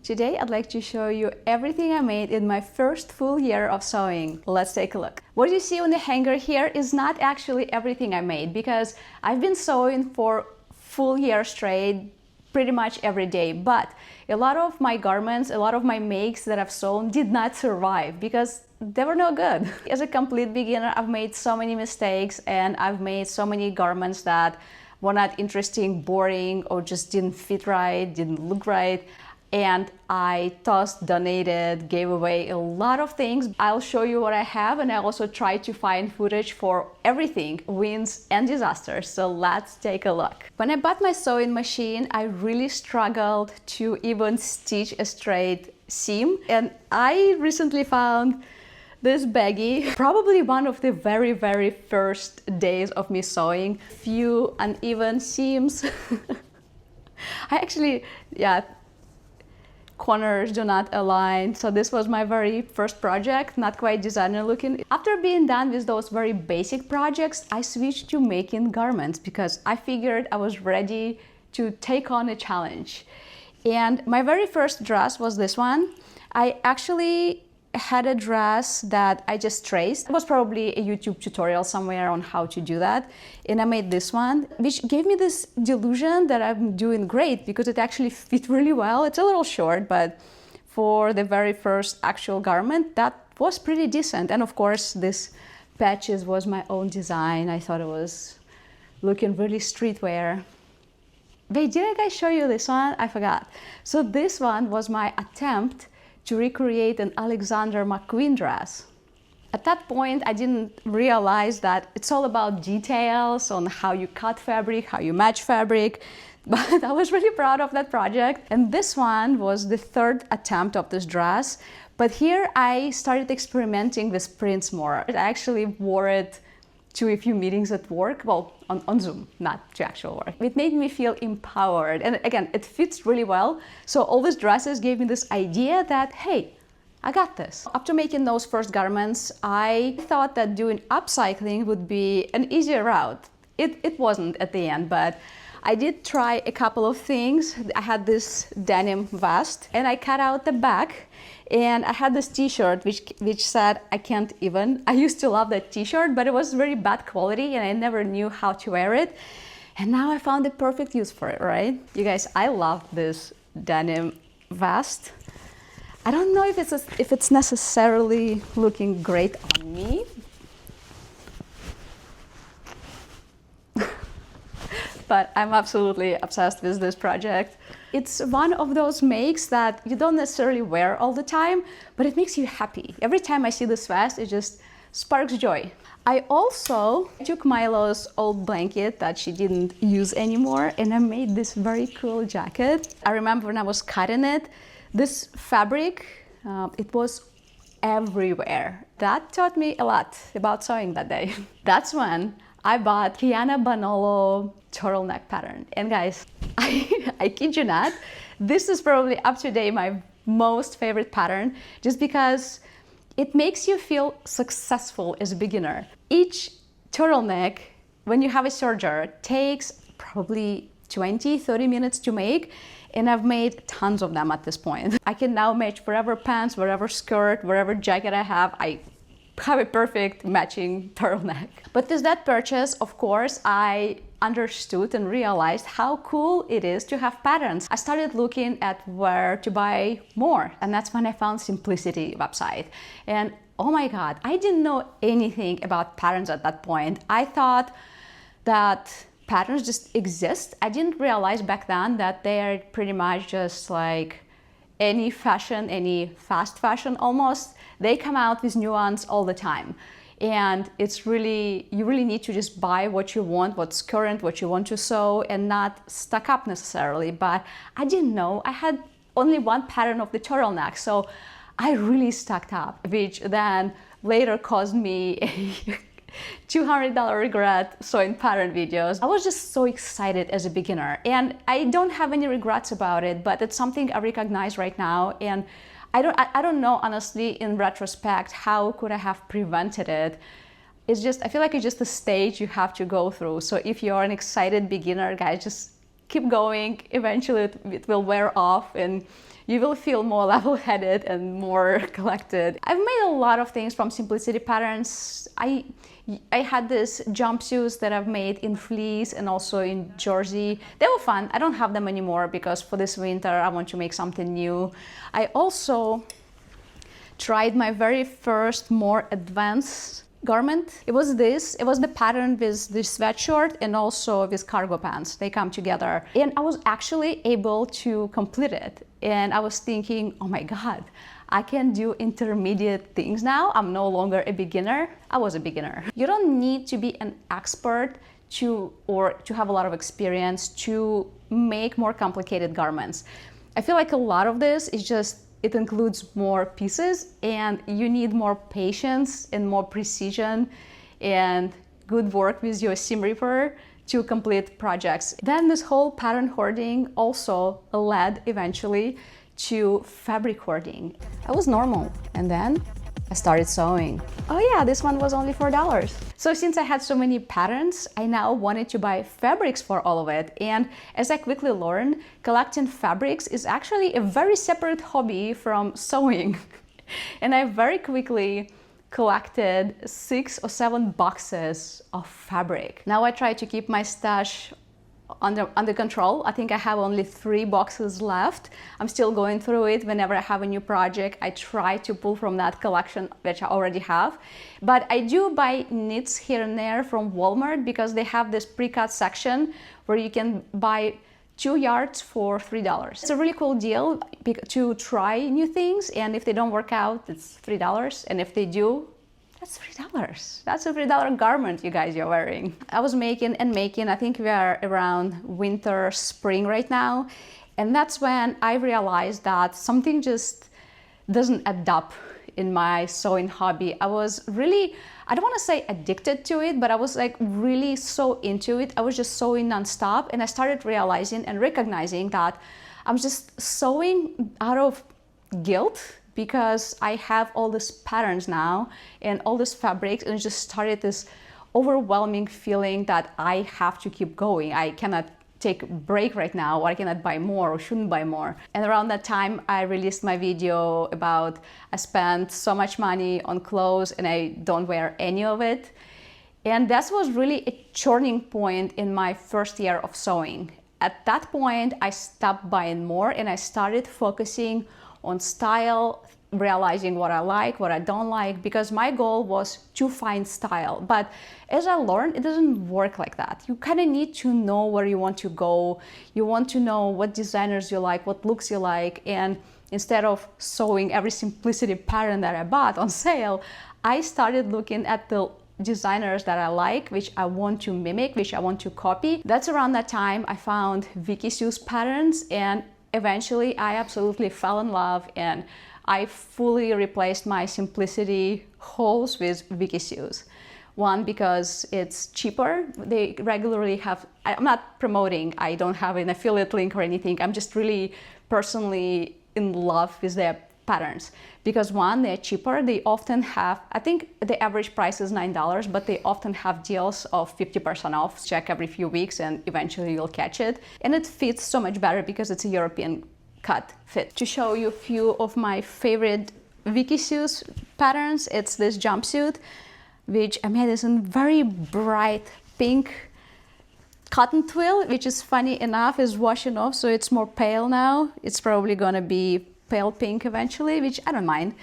Today I'd like to show you everything I made in my first full year of sewing. Let's take a look. What you see on the hanger here is not actually everything I made, because I've been sewing for full year straight pretty much every day, but a lot of my garments, a lot of my makes that I've sewn did not survive because they were no good. As a complete beginner, I've made so many mistakes and I've made so many garments that were not interesting, boring, or just didn't fit right, didn't look right. And I tossed, donated, gave away a lot of things. I'll show you what I have, and I also try to find footage for everything, wins and disasters. So let's take a look. When I bought my sewing machine, I really struggled to even stitch a straight seam. And I recently found this baggie, probably one of the very first days of me sewing. Few uneven seams. I actually, corners do not align. So this was my very first project, not quite designer looking. After being done with those very basic projects, I switched to making garments because I figured I was ready to take on a challenge. And my very first dress was this one. I actually had a dress that I just traced. It was probably a YouTube tutorial somewhere on how to do that. And I made this one, which gave me this delusion that I'm doing great because it actually fit really well. It's a little short, but for the very first actual garment, that was pretty decent. And of course, this patches was my own design. I thought it was looking really streetwear. Wait, did I show you this one? I forgot. So this one was my attempt to recreate an Alexander McQueen dress. At that point, I didn't realize that it's all about details on how you cut fabric, how you match fabric, but I was really proud of that project. And this one was the third attempt of this dress, but here I started experimenting with prints more. I actually wore it to a few meetings at work, well, on Zoom, not to actual work. It made me feel empowered. And again, it fits really well. So all these dresses gave me this idea that, hey, I got this. After making those first garments, I thought that doing upcycling would be an easier route. It wasn't at the end, but I did try a couple of things. I had this denim vest and I cut out the back, and I had this t-shirt which said, I can't even. I used to love that t-shirt, but it was very bad quality and I never knew how to wear it. And now I found the perfect use for it, right? You guys, I love this denim vest. I don't know if it's necessarily looking great on me, but I'm absolutely obsessed with this project. It's one of those makes that you don't necessarily wear all the time, but it makes you happy. Every time I see this vest, it just sparks joy. I also took Milo's old blanket that she didn't use anymore, and I made this very cool jacket. I remember when I was cutting it, this fabric, it was everywhere. That taught me a lot about sewing that day. That's when I bought Kiana Banolo turtleneck pattern. And guys, I kid you not, this is probably up to date my most favorite pattern, just because it makes you feel successful as a beginner. Each turtleneck, when you have a serger, takes probably 20-30 minutes to make, and I've made tons of them at this point. I can now match whatever pants, whatever skirt, whatever jacket I have a perfect matching turtleneck. But with that purchase, of course, I understood and realized how cool it is to have patterns. I started looking at where to buy more, and that's when I found Simplicity website. And oh my God, I didn't know anything about patterns at that point. I thought that patterns just exist. I didn't realize back then that they are pretty much just like any fashion, any fast fashion almost. They come out with new ones all the time. And it's really, you really need to just buy what you want, what's current, what you want to sew, and not stock up necessarily. But I didn't know. I had only one pattern of the turtleneck, so I really stocked up, which then later caused me a $200 regret sewing pattern videos. I was just so excited as a beginner, and I don't have any regrets about it, but it's something I recognize right now. And I don't know, honestly, in retrospect, how could I have prevented it? It's just, I feel like it's just a stage you have to go through. So if you're an excited beginner, guys, just keep going. Eventually it will wear off and you will feel more level-headed and more collected. I've made a lot of things from simplicity patterns. I had these jumpsuits that I've made in fleece and also in jersey. They were fun. I don't have them anymore because for this winter I want to make something new. I also tried my very first more advanced garment. It was the pattern with this sweatshirt and also with cargo pants. They come together. And I was actually able to complete it. And I was thinking, oh my God, I can do intermediate things now. I'm no longer a beginner. I was a beginner. You don't need to be an expert to have a lot of experience to make more complicated garments. I feel like a lot of this is just, it includes more pieces and you need more patience and more precision and good work with your seam ripper to complete projects. Then this whole pattern hoarding also led eventually to fabric hoarding. I was normal, and then I started sewing. Oh yeah, this one was only $4. So since I had so many patterns, I now wanted to buy fabrics for all of it. And as I quickly learned, collecting fabrics is actually a very separate hobby from sewing. And I very quickly collected 6 or 7 boxes of fabric. Now I try to keep my stash under control. I think I have only 3 boxes left. I'm still going through it. Whenever I have a new project, I try to pull from that collection which I already have. But I do buy knits here and there from Walmart because they have this pre-cut section where you can buy 2 yards for $3. It's a really cool deal to try new things, and if they don't work out, it's $3, and if they do, that's $3. That's a $3 garment you guys are wearing. I was making, I think we are around winter, spring right now. And that's when I realized that something just doesn't add up in my sewing hobby. I was really, I don't want to say addicted to it, but I was like really so into it. I was just sewing nonstop. And I started realizing and recognizing that I'm just sewing out of guilt, because I have all these patterns now and all these fabrics, and it just started this overwhelming feeling that I have to keep going. I cannot take a break right now, or I cannot buy more or shouldn't buy more. And around that time, I released my video about I spent so much money on clothes and I don't wear any of it. And that was really a turning point in my first year of sewing. At that point, I stopped buying more and I started focusing on style, realizing what I like, what I don't like, because my goal was to find style. But as I learned, it doesn't work like that. You kind of need to know where you want to go. You want to know what designers you like, what looks you like. And instead of sewing every simplicity pattern that I bought on sale, I started looking at the designers that I like, which I want to mimic, which I want to copy. That's around that time I found Vicky Sue's patterns, and eventually I absolutely fell in love, and I fully replaced my simplicity hauls with Vicky Sue's. One, because it's cheaper. They regularly have, I'm not promoting, I don't have an affiliate link or anything. I'm just really personally in love with their patterns. Because one, they're cheaper. They often have, I think the average price is $9, but they often have deals of 50% off. Check every few weeks and eventually you'll catch it. And it fits so much better because it's a European cut fit. To show you a few of my favorite Vicky Sue's patterns, it's this jumpsuit, which I made this in very bright pink cotton twill, which is funny enough is washing off, so it's more pale now. It's probably gonna be pale pink eventually, which I don't mind.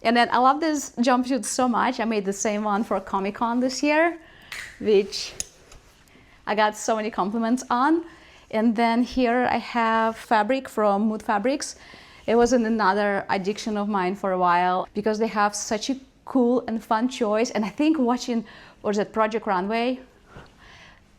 And then I love this jumpsuit so much. I made the same one for Comic-Con this year, which I got so many compliments on. And then here I have fabric from Mood Fabrics. It was another addiction of mine for a while because they have such a cool and fun choice. And I think watching, what is it, Project Runway?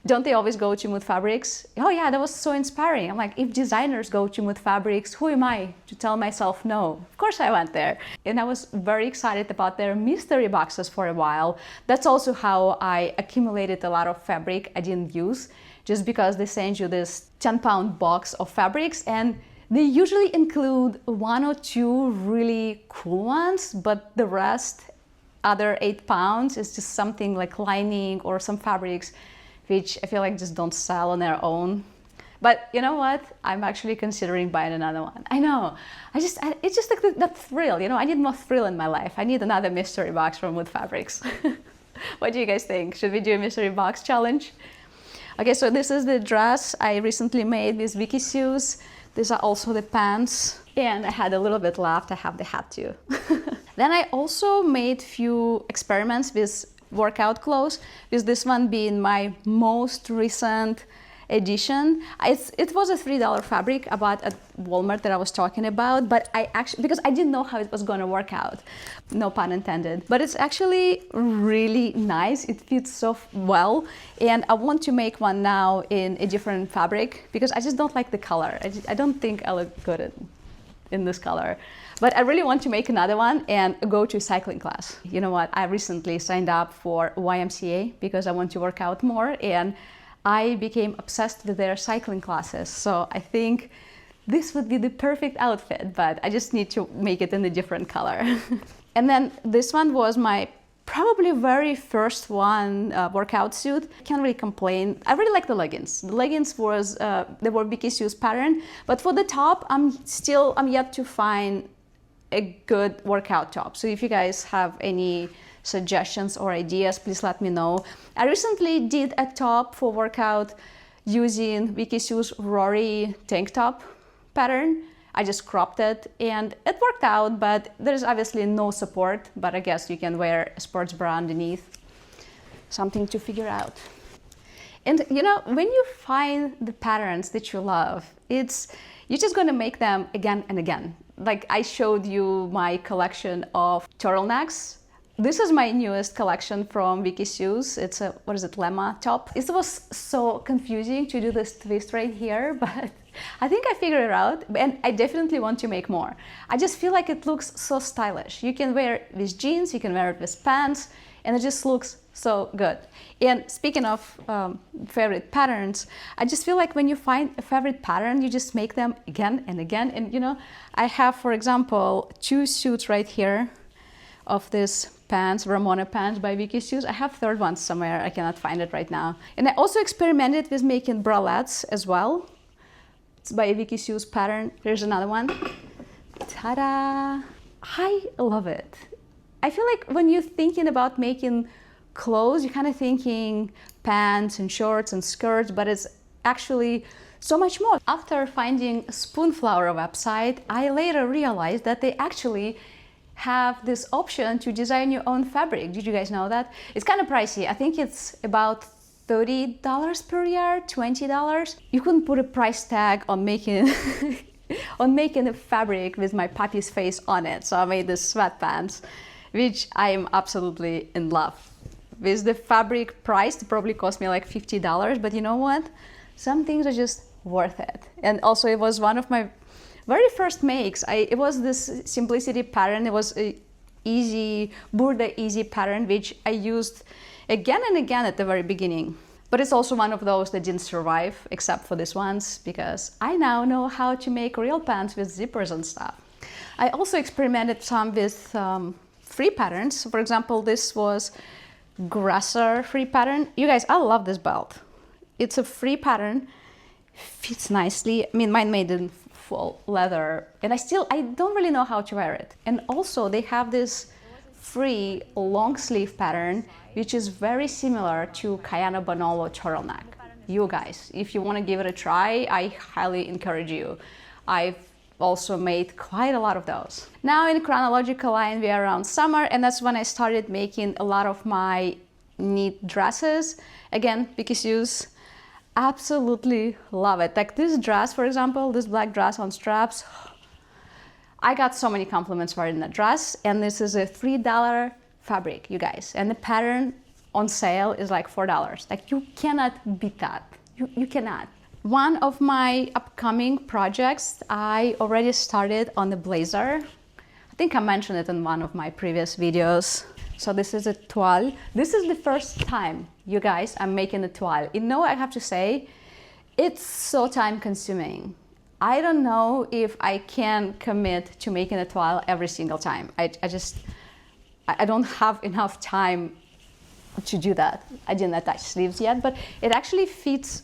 Don't they always go to Mood Fabrics? Oh yeah, that was so inspiring. I'm like, if designers go to Mood Fabrics, who am I to tell myself no? Of course I went there. And I was very excited about their mystery boxes for a while. That's also how I accumulated a lot of fabric I didn't use, just because they send you this 10-pound box of fabrics, and they usually include 1 or 2 really cool ones, but the rest, other 8 pounds, is just something like lining or some fabrics which I feel like just don't sell on their own. But you know what? I'm actually considering buying another one. I know. It's just like that thrill, you know? I need more thrill in my life. I need another mystery box from Wood Fabrics. What do you guys think? Should we do a mystery box challenge? Okay, so this is the dress I recently made with Vicky Sews. These are also the pants. And I had a little bit left. I have the hat too. Then I also made few experiments with workout clothes, with this one being my most recent edition. It was a $3 fabric I bought at Walmart that I was talking about, but I actually, because I didn't know how it was going to work out, no pun intended, but it's actually really nice. It fits so well, and I want to make one now in a different fabric because I just don't like the color. I don't think I look good in this color. But I really want to make another one and go to cycling class. You know what? I recently signed up for YMCA because I want to work out more, and I became obsessed with their cycling classes. So I think this would be the perfect outfit, but I just need to make it in a different color. And then this one was my probably very first workout suit. Can't really complain. I really like the leggings. The leggings they were Vicky Sews pattern, but for the top, I'm yet to find a good workout top. So if you guys have any suggestions or ideas, please let me know. I recently did a top for workout using Vicky Sews Rory tank top pattern. I just cropped it and it worked out, but there's obviously no support, but I guess you can wear a sports bra underneath. Something to figure out. And you know, when you find the patterns that you love, you're just gonna make them again and again. Like I showed you my collection of turtlenecks. This is my newest collection from Vicky Sews. It's a, what is it, lemma top. It was so confusing to do this twist right here, but I think I figured it out, and I definitely want to make more. I just feel like it looks so stylish. You can wear it with jeans, you can wear it with pants, and it just looks so good. And speaking of favorite patterns, I just feel like when you find a favorite pattern, you just make them again and again. And you know, I have, for example, 2 suits right here of this pants, Ramona pants by Vicky Sews. I have third one somewhere, I cannot find it right now. And I also experimented with making bralettes as well. It's by Vicky Sews pattern. Here's another one. Ta-da! I love it. I feel like when you're thinking about making clothes, you're kind of thinking pants and shorts and skirts, but it's actually so much more. After finding a Spoonflower website, I later realized that they actually have this option to design your own fabric. Did you guys know that? It's kind of pricey. I think it's about $30 per yard, $20. You couldn't put a price tag on making a fabric with my puppy's face on it. So I made this sweatpants, which I am absolutely in love with. The fabric price, it probably cost me like $50, but you know what? Some things are just worth it. And also it was one of my very first makes. It was this simplicity pattern. It was a Burda easy pattern, which I used again and again at the very beginning. But it's also one of those that didn't survive, except for this ones, because I now know how to make real pants with zippers and stuff. I also experimented some with free patterns. For example, this was Grasser free pattern. You guys, I love this belt. It's a free pattern, fits nicely. I mean, mine made in full leather, and I don't really know how to wear it. And also they have this free long sleeve pattern, which is very similar to Kayana Bonolo turtleneck. You guys, if you want to give it a try, I highly encourage you. I've also made quite a lot of those. Now in chronological line, we are around summer, and that's when I started making a lot of my knit dresses. Again, Vicky Sews, absolutely love it. Like this dress, for example, this black dress on straps, I got so many compliments wearing that dress, and this is a $3 fabric, you guys, and the pattern on sale is like $4. Like you cannot beat that. You cannot. One of my upcoming projects, I already started on the blazer. I think I mentioned it in one of my previous videos. So this is a toile. This is the first time, you guys, I'm making a toile. You know, I have to say, it's so time consuming. I don't know if I can commit to making a toile every single time. I don't have enough time to do that. I didn't attach sleeves yet, but it actually fits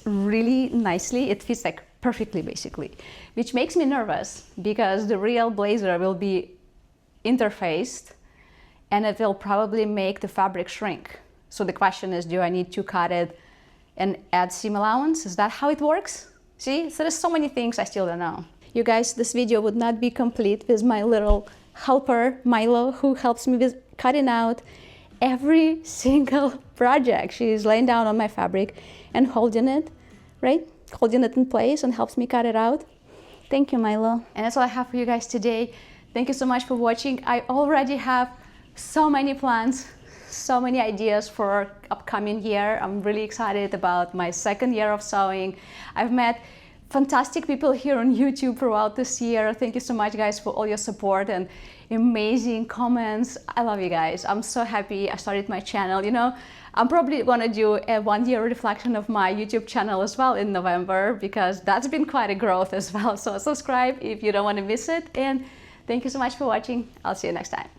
really nicely. It fits like perfectly, basically, which makes me nervous because the real blazer will be interfaced and it will probably make the fabric shrink. So the question is, do I need to cut it and add seam allowance? Is that how it works? See, so there's so many things I still don't know. You guys, this video would not be complete with my little helper, Milo, who helps me with cutting out every single project. She's laying down on my fabric and holding it, right? Holding it in place and helps me cut it out. Thank you, Milo. And that's all I have for you guys today. Thank you so much for watching. I already have so many plans, so many ideas for upcoming year. I'm really excited about my second year of sewing. I've met fantastic people here on YouTube throughout this year. Thank you so much, guys, for all your support and amazing comments. I love you guys. I'm so happy I started my channel. You know, I'm probably gonna do a 1-year reflection of my YouTube channel as well in November, because that's been quite a growth as well. So subscribe if you don't want to miss it. And thank you so much for watching. I'll see you next time.